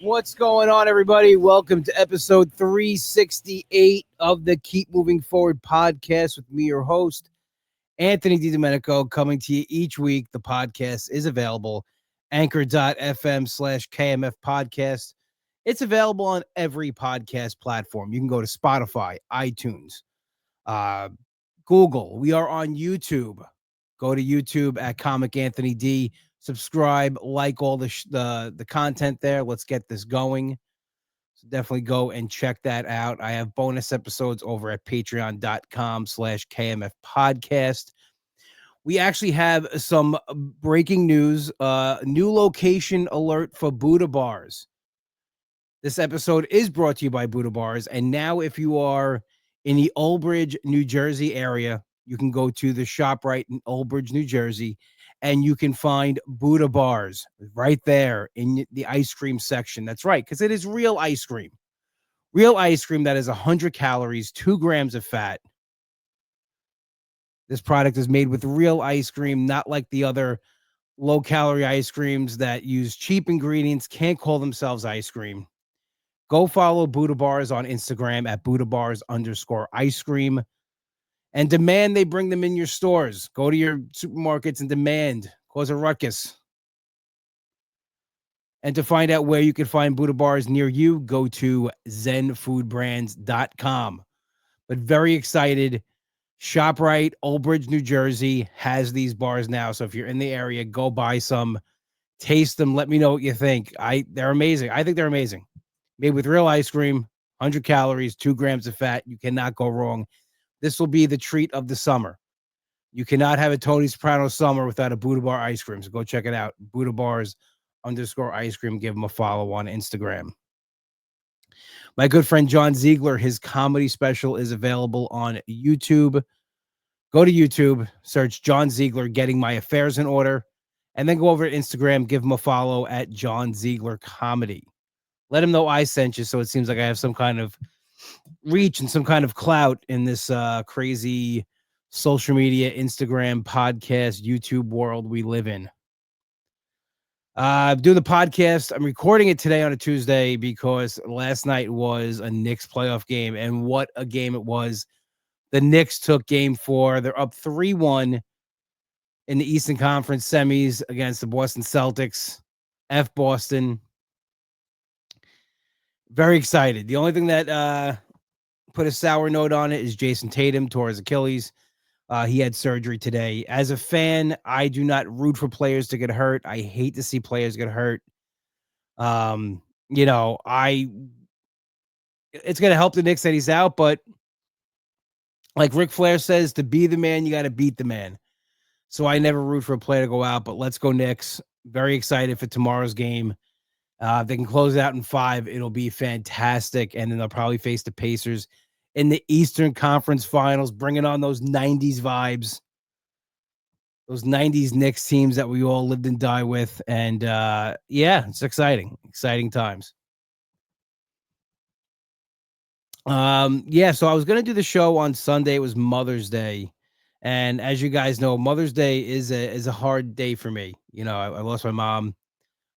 What's going on, everybody? Welcome to episode 368 of the Keep Moving Forward podcast with me, your host, Anthony DiDomenico, coming to you each week. The podcast is available, anchor.fm/KMF podcast. It's available on every podcast platform. You can go to Spotify, iTunes, Google. We are on YouTube. Go to YouTube at Comic Anthony D. Subscribe, like all the content there. Let's get this going. So definitely go and check that out. I have bonus episodes over at patreon.com/KMF podcast. We actually have some breaking news, new location alert for Buddha Bars. This episode is brought to you by Buddha Bars. And now if you are in the Old Bridge, New Jersey area, you can go to the ShopRite in Old Bridge, New Jersey, and you can find Buddha Bars right there in the ice cream section. That's right, because it is real ice cream. Real ice cream that is 100 calories, 2 grams of fat. This product is made with real ice cream, not like the other low-calorie ice creams that use cheap ingredients, can't call themselves ice cream. Go follow Buddha Bars on Instagram at BuddhaBars_ice cream. And demand they bring them in your stores. Go to your supermarkets and demand. Cause a ruckus. And to find out where you can find Buddha Bars near you, go to zenfoodbrands.com. But very excited. ShopRite, Old Bridge, New Jersey has these bars now. So if you're in the area, go buy some. Taste them. Let me know what you think. They're amazing. I think they're amazing. Made with real ice cream, 100 calories, 2 grams of fat. You cannot go wrong. This will be the treat of the summer. You cannot have a Tony Soprano summer without a Buddha Bar ice cream. So go check it out. Buddha Bars_ice cream. Give him a follow on Instagram. My good friend John Ziegler, his comedy special is available on YouTube. Go to YouTube, search John Ziegler, Getting My Affairs in Order, and then go over to Instagram, give him a follow at John Ziegler Comedy. Let him know I sent you so it seems like I have some kind of reach and some kind of clout in this crazy social media, Instagram, podcast, YouTube world we live in. Do the podcast. I'm recording it today on a Tuesday because last night was a Knicks playoff game, and what a game it was. The Knicks took game 4. They're up 3-1 in the Eastern Conference semis against the Boston Celtics. F Boston. Very excited. The only thing that put a sour note on it is Jason Tatum tore his Achilles. He had surgery today. As a fan, I do not root for players to get hurt. I hate to see players get hurt. It's going to help the Knicks that he's out, but like Ric Flair says, to be the man, you got to beat the man. So I never root for a player to go out, but let's go Knicks. Very excited for tomorrow's game. If they can close it out in 5, it'll be fantastic. And then they'll probably face the Pacers in the Eastern Conference Finals, bringing on those 90s vibes, those 90s Knicks teams that we all lived and die with. And it's exciting times. So I was going to do the show on Sunday. It was Mother's Day. And as you guys know, Mother's Day is a hard day for me. I lost my mom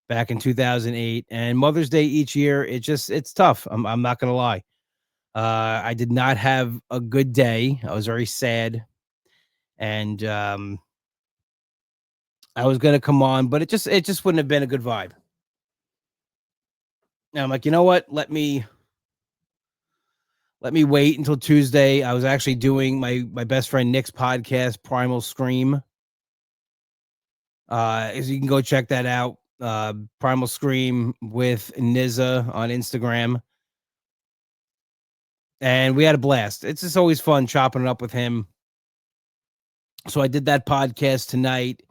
back in 2008, and Mother's Day each year, it's tough. I'm not going to lie. I did not have a good day. I was very sad, and I was going to come on, but it just wouldn't have been a good vibe. And I'm like, you know what? Let me wait until Tuesday. I was actually doing my best friend Nick's podcast, Primal Scream. So you can go check that out. Primal Scream with Nizza on Instagram. And we had a blast. It's just always fun chopping it up with him. So I did that podcast tonight.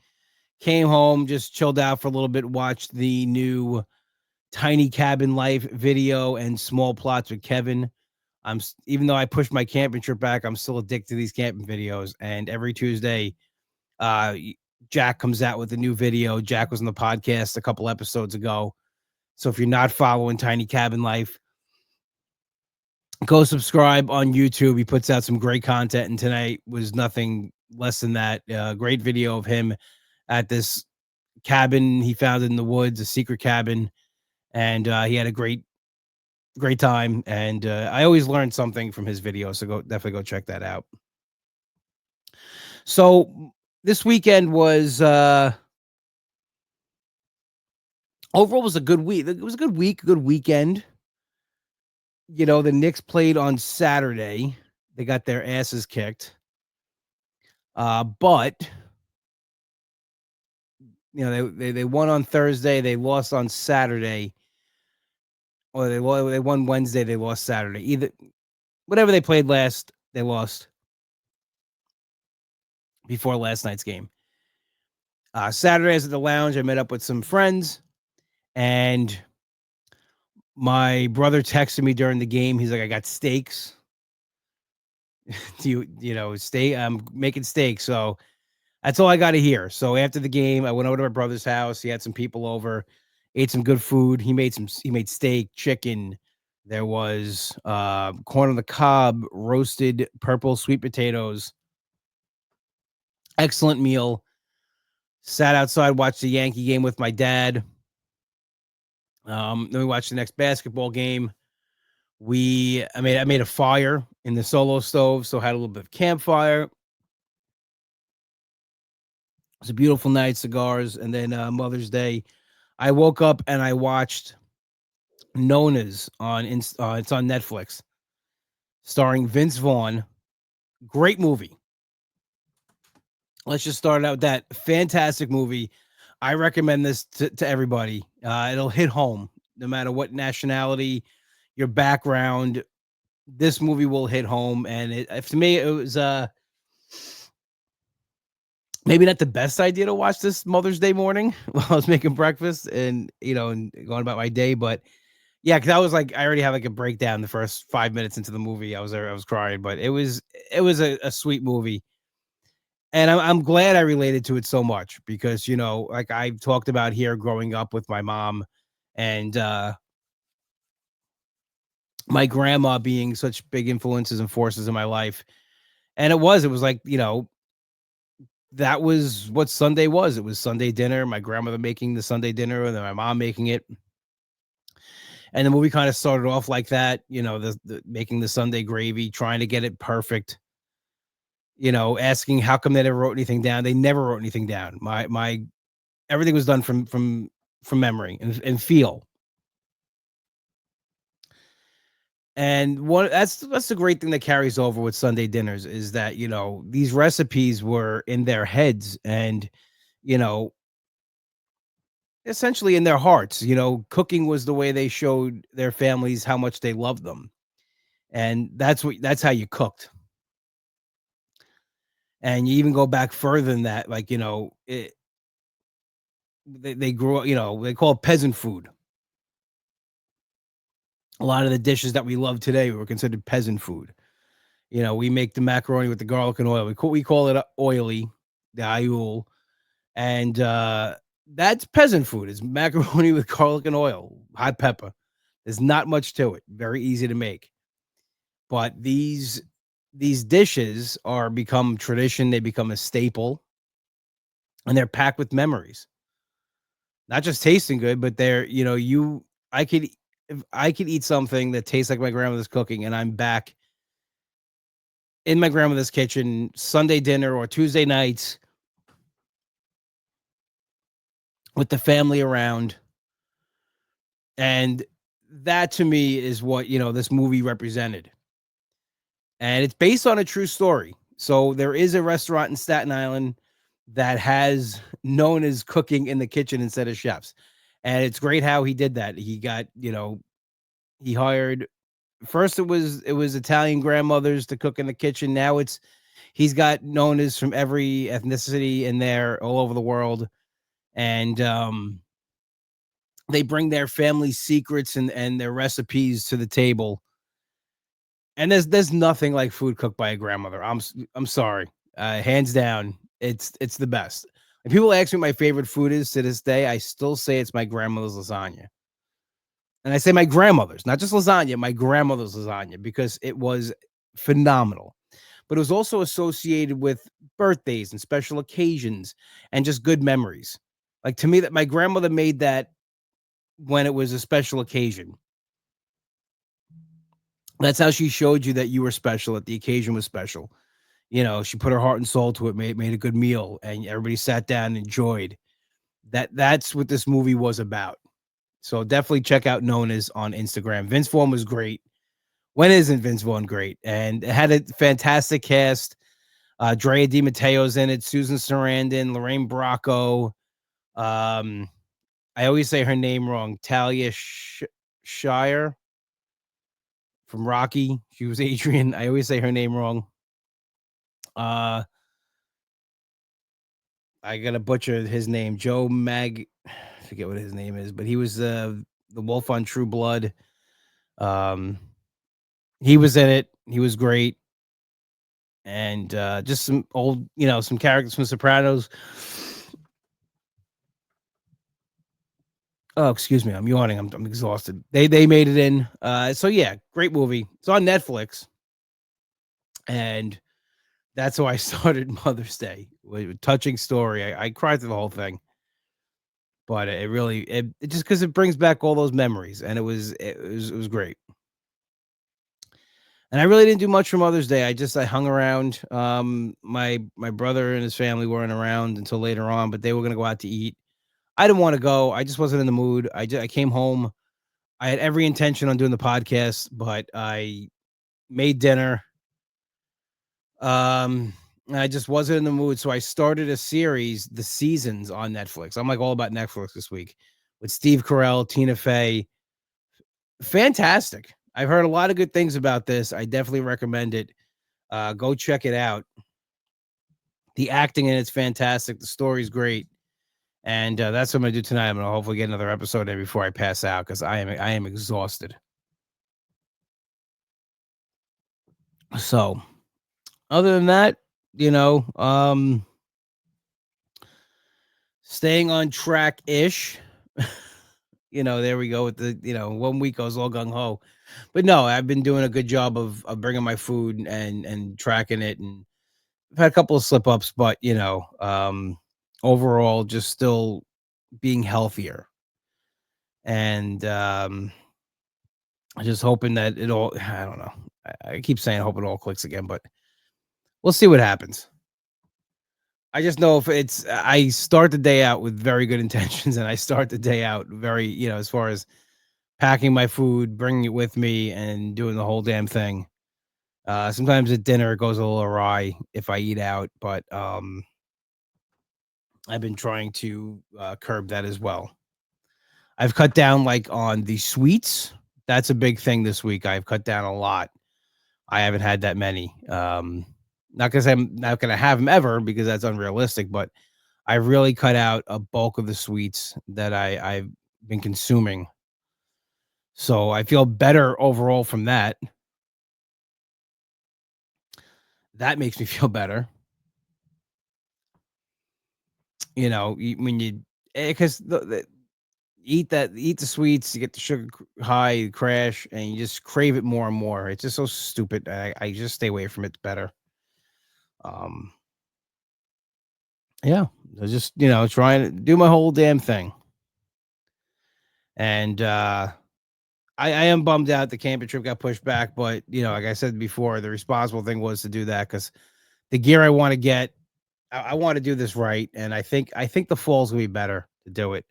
Came home, just chilled out for a little bit, watched the new Tiny Cabin Life video and Small Plots with Kevin. Even though I pushed my camping trip back, I'm still addicted to these camping videos. And every Tuesday, Jack comes out with a new video. Jack was on the podcast a couple episodes ago. So if you're not following Tiny Cabin Life, go subscribe on YouTube. He puts out some great content, and tonight was nothing less than that. Great video of him at this cabin he found in the woods, a secret cabin. and he had a great time. And I always learn something from his videos, so definitely go check that out. So this weekend was overall was a good week. It was a good week, good weekend. The Knicks played on Saturday. They got their asses kicked. But they won on Thursday, they lost on Saturday, or they won Wednesday, they lost Saturday. Either whatever they played last, they lost before last night's game. Saturday, I was at the lounge. I met up with some friends, and my brother texted me during the game. He's like, "I got steaks. Do stay? I'm making steaks." So that's all I got to hear. So after the game, I went over to my brother's house. He had some people over, ate some good food. He made steak, chicken. There was corn on the cob, roasted purple sweet potatoes. Excellent meal. Sat outside, watched the Yankee game with my dad. Then we watched the next basketball game. I made a fire in the solo stove, so had a little bit of campfire. It was a beautiful night, cigars, and then Mother's Day. I woke up and I watched Nonnas it's on Netflix, starring Vince Vaughn. Great movie. Let's just start out with that fantastic movie. I recommend this to everybody. It'll hit home no matter what nationality, your background. This movie will hit home, and to me, it was maybe not the best idea to watch this Mother's Day morning while I was making breakfast and and going about my day. But yeah, because I already had like a breakdown the first 5 minutes into the movie. I was crying, but it was a sweet movie. And I'm glad I related to it so much because, like I've talked about here growing up with my mom and my grandma being such big influences and forces in my life. And it was like, that was what Sunday was. It was Sunday dinner, my grandmother making the Sunday dinner and then my mom making it. And the movie kind of started off like that, the making the Sunday gravy, trying to get it perfect. Asking how come they never wrote anything down. They never wrote anything down. My everything was done from memory and feel. And that's the great thing that carries over with Sunday dinners is that, these recipes were in their heads and, you know, essentially in their hearts. Cooking was the way they showed their families how much they loved them. And that's how you cooked. And you even go back further than that, like, they grew up, they call it peasant food. A lot of the dishes that we love today were considered peasant food. We make the macaroni with the garlic and oil. We call it oily, the ayul, and that's peasant food. It's macaroni with garlic and oil, hot pepper. There's not much to it. Very easy to make. But these dishes are become tradition. They become a staple, and they're packed with memories. Not just tasting good, but they're I could if I could eat something that tastes like my grandmother's cooking, and I'm back in my grandmother's kitchen Sunday dinner or Tuesday nights with the family around. And that to me is what, this movie represented. And it's based on a true story. So there is a restaurant in Staten Island that has known as cooking in the kitchen instead of chefs. And it's great how he did that. He got, he hired first it was Italian grandmothers to cook in the kitchen. Now he's got known as from every ethnicity in there all over the world. And they bring their family secrets and their recipes to the table. And there's nothing like food cooked by a grandmother. I'm sorry. Hands down, it's the best. And people ask me what my favorite food is to this day, I still say it's my grandmother's lasagna. And I say my grandmother's, not just lasagna, my grandmother's lasagna, because it was phenomenal. But it was also associated with birthdays and special occasions and just good memories. Like to me, that my grandmother made that when it was a special occasion. That's how she showed you that you were special, that the occasion was special. You know, she put her heart and soul to it, made a good meal, and everybody sat down and enjoyed. That's what this movie was about. So definitely check out Nonnas on Instagram. Vince Vaughn was great. When isn't Vince Vaughn great? And it had a fantastic cast. Drea Di Matteo's in it, Susan Sarandon, Lorraine Bracco. Um, I always say her name wrong. Talia Shire from Rocky. She was Adrian. I always say her name wrong. Uh, I gotta butcher his name. Joe Mag, I forget what his name is, but he was the Wolf on True Blood. Um, he was in it. He was great, and just some old, some characters from Sopranos. Oh, excuse me, I'm yawning. I'm exhausted. They made it in. So yeah, great movie. It's on Netflix, and that's how I started Mother's Day. With touching story. I cried through the whole thing. But it really it just because it brings back all those memories, and it was great. And I really didn't do much for Mother's Day. I hung around. My brother and his family weren't around until later on, but they were gonna go out to eat. I didn't wanna go. I just wasn't in the mood. I came home. I had every intention on doing the podcast, but I made dinner. And I just wasn't in the mood, so I started a series, The Seasons, on Netflix. I'm, like, all about Netflix this week with Steve Carell, Tina Fey. Fantastic. I've heard a lot of good things about this. I definitely recommend it. Go check it out. The acting in it's fantastic. The story's great. And that's what I'm gonna do tonight. I'm gonna hopefully get another episode in before I pass out because I am exhausted. So other than that, you know, staying on track ish. There we go with the, 1 week I was all gung ho. But no, I've been doing a good job of bringing my food and tracking it, and I've had a couple of slip ups, but overall, just still being healthier, and just hoping that it all. I don't know. I keep saying I hope it all clicks again, but we'll see what happens. I just know if I start the day out with very good intentions, and I start the day out very, as far as packing my food, bringing it with me, and doing the whole damn thing. Sometimes at dinner it goes a little awry if I eat out, but I've been trying to curb that as well. I've cut down like on the sweets. That's a big thing this week. I've cut down a lot. I haven't had that many. Not because I'm not going to have them ever because that's unrealistic, but I really cut out a bulk of the sweets that I've been consuming. So I feel better overall from that. That makes me feel better. When you because eat the sweets, you get the sugar high, crash, and you just crave it more and more. It's just so stupid. I just stay away from it better. Um, yeah, I just trying to do my whole damn thing, and I am bummed out the camping trip got pushed back, but like I said before, the responsible thing was to do that because the gear I want to get, I want to do this right, and I think the fall's gonna be better to do it.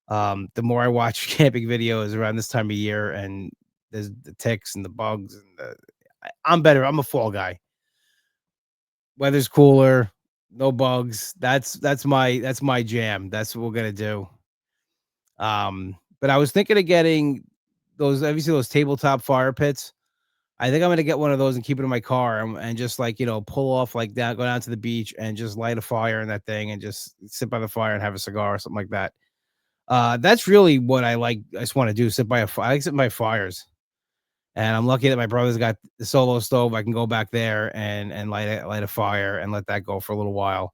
The more I watch camping videos around this time of year, and there's the ticks and the bugs, and I'm better. I'm a fall guy. Weather's cooler, no bugs. That's my jam. That's what we're gonna do. But I was thinking of getting those. Have you seen those tabletop fire pits? I think I'm gonna get one of those and keep it in my car, and just like pull off like that, go down to the beach and just light a fire in that thing and just sit by the fire and have a cigar or something like that. That's really what I like. I just want to do, sit by a fire. I like sitting by fires, and I'm lucky that my brother's got the solo stove. I can go back there and light a fire and let that go for a little while.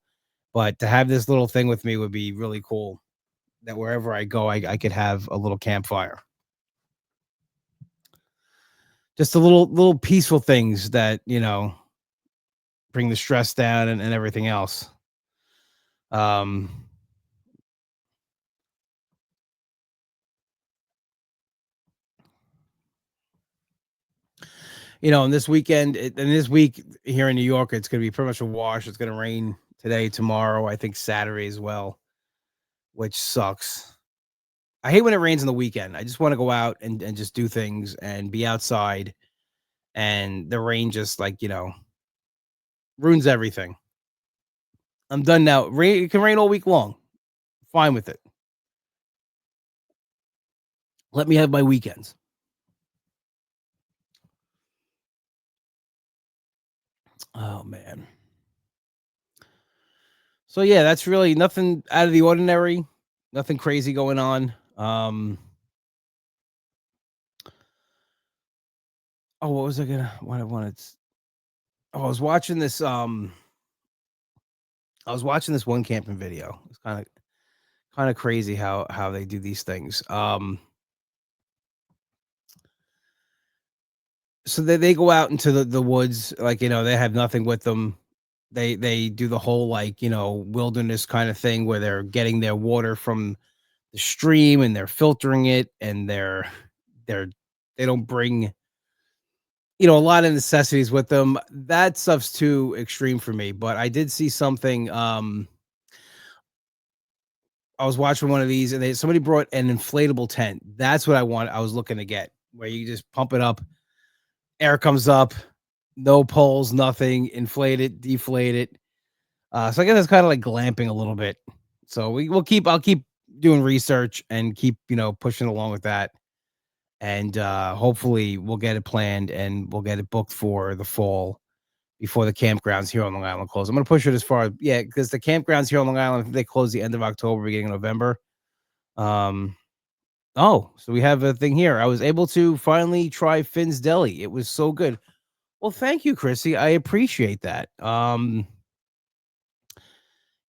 But to have this little thing with me would be really cool. That wherever I go, I could have a little campfire. Just a little peaceful things that bring the stress down and everything else. Um, And this weekend and this week here in New York, it's going to be pretty much a wash. It's going to rain today, tomorrow, I think Saturday as well, which sucks. I hate when it rains on the weekend. I just want to go out and just do things and be outside, and the rain just like, ruins everything. I'm done now. Rain, it can rain all week long. Fine with it. Let me have my weekends. Oh man. So yeah, that's really nothing out of the ordinary. Nothing crazy going on. Oh, what was I gonna what I wanted? Oh, I was watching this one camping video. It's kind of crazy how they do these things. So they go out into the woods, like, they have nothing with them. They do the whole, like, wilderness kind of thing where they're getting their water from the stream and they're filtering it, and they're they don't bring, a lot of necessities with them. That stuff's too extreme for me. But I did see something. I was watching one of these, and somebody brought an inflatable tent. That's what I was looking to get, where you just pump it up, air comes up, no poles, nothing, inflate it, deflate it. So I guess it's kind of like glamping a little bit. So I'll keep doing research and keep, pushing along with that. And hopefully we'll get it planned and we'll get it booked for the fall before the campgrounds here on Long Island close. I'm gonna push it as far, yeah, because the campgrounds here on Long Island, I think they close the end of October, beginning of November. Um, oh, so we have a thing here. I was able to finally try Finn's Deli. It was so good. Well, thank you, Chrissy. I appreciate that.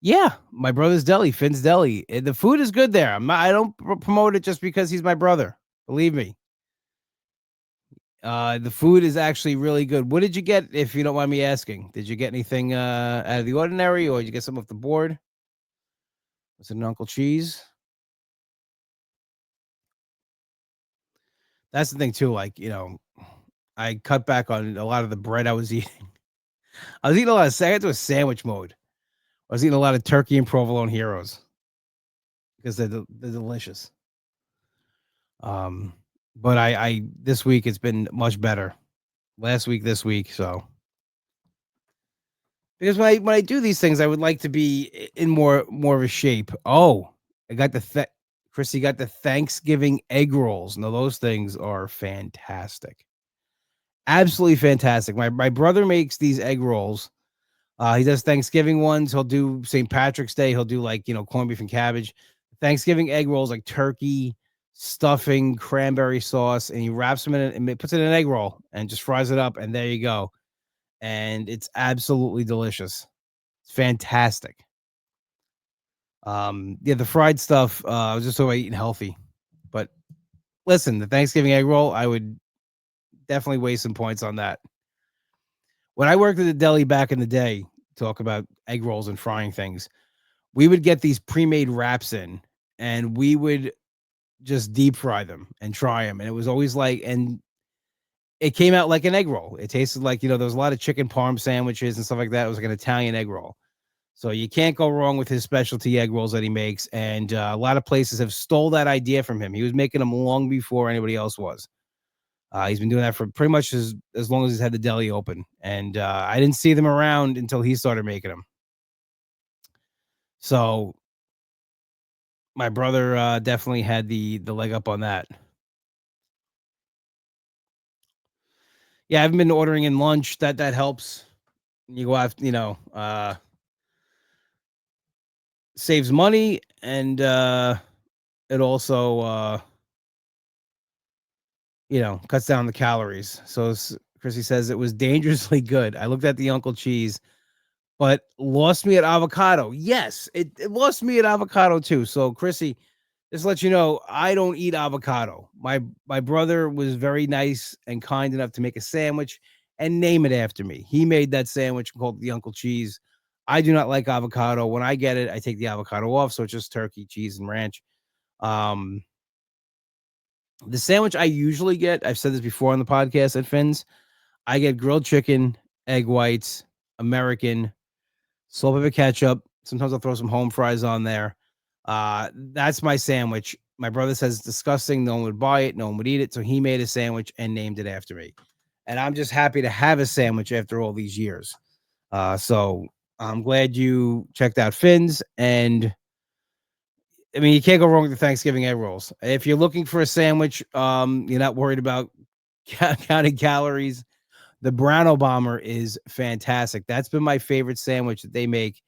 Yeah, my brother's deli, Finn's Deli. The food is good there. I don't promote it just because he's my brother. Believe me. The food is actually really good. What did you get, if you don't mind me asking? Did you get anything out of the ordinary, or did you get something off the board? Was it an Uncle Cheese? That's the thing too. Like, I cut back on a lot of the bread I was eating. I was eating a lot of I got to a sandwich mode. I was eating a lot of turkey and provolone heroes because they're delicious. Um, but I this week it's been much better. Last week, this week, so because when I do these things, I would like to be in more of a shape. Oh, I got Chrissy got the Thanksgiving egg rolls. No, those things are fantastic. Absolutely fantastic. My brother makes these egg rolls. He does Thanksgiving ones. He'll do St. Patrick's Day. He'll do, like, corned beef and cabbage. Thanksgiving egg rolls, like turkey, stuffing, cranberry sauce, and he wraps them in it and puts it in an egg roll and just fries it up. And there you go. And it's absolutely delicious. It's fantastic. Yeah, the fried stuff, I was just so eating healthy. But listen, the Thanksgiving egg roll, I would definitely waste some points on that. When I worked at the deli back in the day, talk about egg rolls and frying things, we would get these pre-made wraps in, and we would just deep fry them and try them. And it was always like, and it came out like an egg roll. It tasted like, there was a lot of chicken parm sandwiches and stuff like that. It was like an Italian egg roll. So you can't go wrong with his specialty egg rolls that he makes. And a lot of places have stole that idea from him. He was making them long before anybody else was. He's been doing that for pretty much as long as he's had the deli open. And I didn't see them around until he started making them. So my brother definitely had the leg up on that. Yeah, I haven't been ordering in lunch. That helps. You go out, saves money, and it also cuts down the calories. So Chrissy says it was dangerously good. I looked at the Uncle Cheese, but lost me at avocado. Yes, it lost me at avocado too. So Chrissy, just to let you know, I don't eat avocado. My brother was very nice and kind enough to make a sandwich and name it after me. He made that sandwich called the Uncle Cheese. I do not like avocado. When I get it, I take the avocado off, so it's just turkey, cheese, and ranch. Um, the sandwich I usually get, I've said this before on the podcast at Finn's, I get grilled chicken, egg whites, American, salt, pepper, ketchup. Sometimes I'll throw some home fries on there. That's my sandwich. My brother says it's disgusting. No one would buy it. No one would eat it. So he made a sandwich and named it after me. And I'm just happy to have a sandwich after all these years. So I'm glad you checked out Finn's. And I mean, you can't go wrong with the Thanksgiving egg rolls. If you're looking for a sandwich, you're not worried about counting calories. The Brown Bomber is fantastic. That's been my favorite sandwich that they make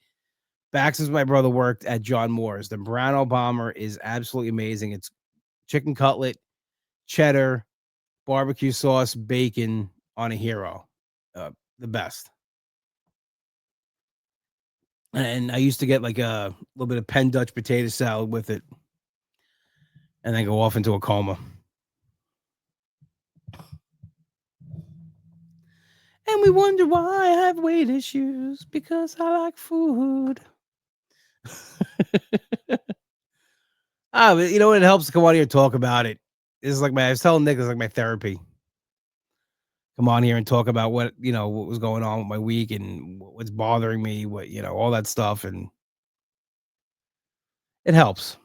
back since my brother worked at John Moore's. The Brown Bomber is absolutely amazing. It's chicken cutlet, cheddar, barbecue sauce, bacon on a hero. The best. And I used to get like a little bit of Penn Dutch potato salad with it and then go off into a coma. And we wonder why I have weight issues because I like food. But you know what? It helps to come on here and talk about it. This is like I was telling Nick, it's like my therapy. Come on here and talk about what was going on with my week and what's bothering me, all that stuff, and it helps.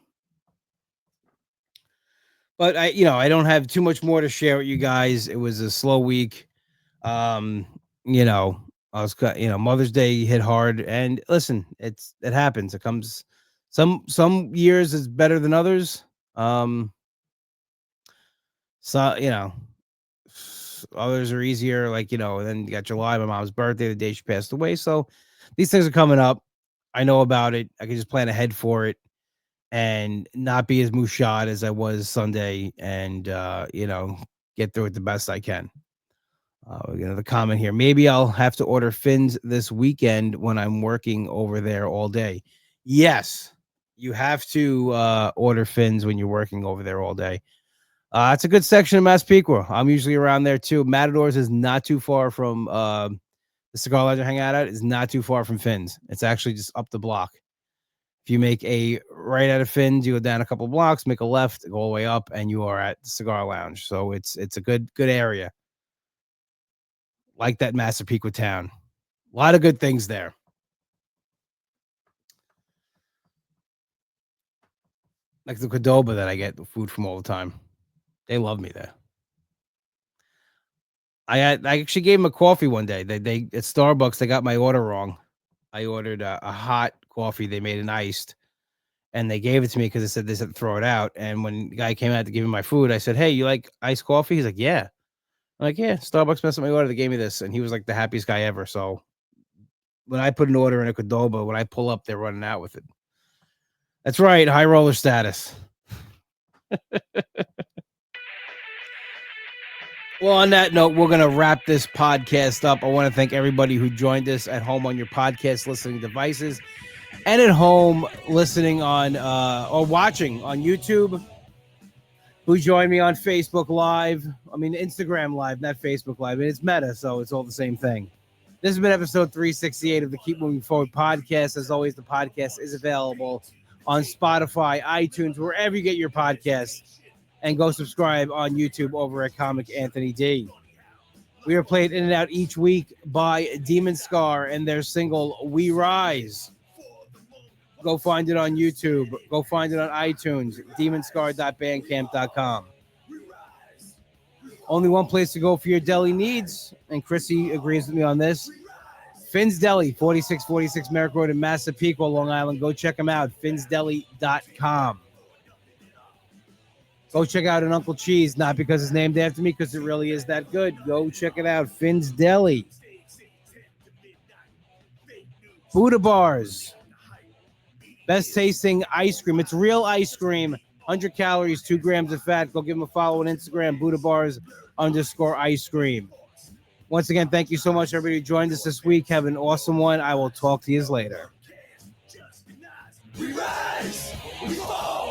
But I don't have too much more to share with you guys. It was a slow week. I was, Mother's Day hit hard, and listen, it happens. It comes. Some years is better than others. So others are easier. And then you got July, my mom's birthday, the day she passed away. So these things are coming up. I know about it. I can just plan ahead for it and not be as mushad as I was Sunday, and get through it the best I can. We got another comment here. Maybe I'll have to order Finn's this weekend when I'm working over there all day. Yes, you have to order Finn's when you're working over there all day. It's a good section of Massapequa. I'm usually around there too. Matadors is not too far from the cigar lounge I hang out at. Is not too far from Finn's. It's actually just up the block. If you make a right out of Finn's, you go down a couple blocks, make a left, go all the way up, and you are at the cigar lounge. So it's a good area. Like that Massapequa town. A lot of good things there. Like the Qdoba that I get the food from all the time. They love me there. I actually gave them a coffee one day. They at Starbucks, they got my order wrong. I ordered a hot coffee. They made an iced, and they gave it to me because they said to throw it out. And when the guy came out to give me my food, I said, "Hey, you like iced coffee?" He's like, "Yeah." I'm like, "Yeah." Starbucks messed up my order. They gave me this, and he was like the happiest guy ever. So when I put an order in a Qdoba, when I pull up, they're running out with it. That's right, high roller status. Well, on that note, we're going to wrap this podcast up. I want to thank everybody who joined us at home on your podcast listening devices and at home listening on or watching on YouTube, who joined me on Facebook Live. I mean, Instagram Live, not Facebook Live. It's Meta, so it's all the same thing. This has been episode 368 of the Keep Moving Forward podcast. As always, the podcast is available on Spotify, iTunes, wherever you get your podcasts. And go subscribe on YouTube over at Comic Anthony D. We are played in and out each week by DemonScar and their single We Rise. Go find it on YouTube. Go find it on iTunes, demonscar.bandcamp.com. Only one place to go for your deli needs, and Chrissy agrees with me on this. Finn's Deli, 4646 Merrick Road in Massapequa, Long Island. Go check them out, finnsdeli.com. Go check out an Uncle Cheese, not because it's named after me, because it really is that good. Go check it out, Finn's Deli. Buddha Bars. Best tasting ice cream. It's real ice cream, 100 calories, 2 grams of fat. Go give them a follow on Instagram, Buddha Bars _ice cream. Once again, thank you so much, everybody who joined us this week. Have an awesome one. I will talk to you later. We rise, we fall.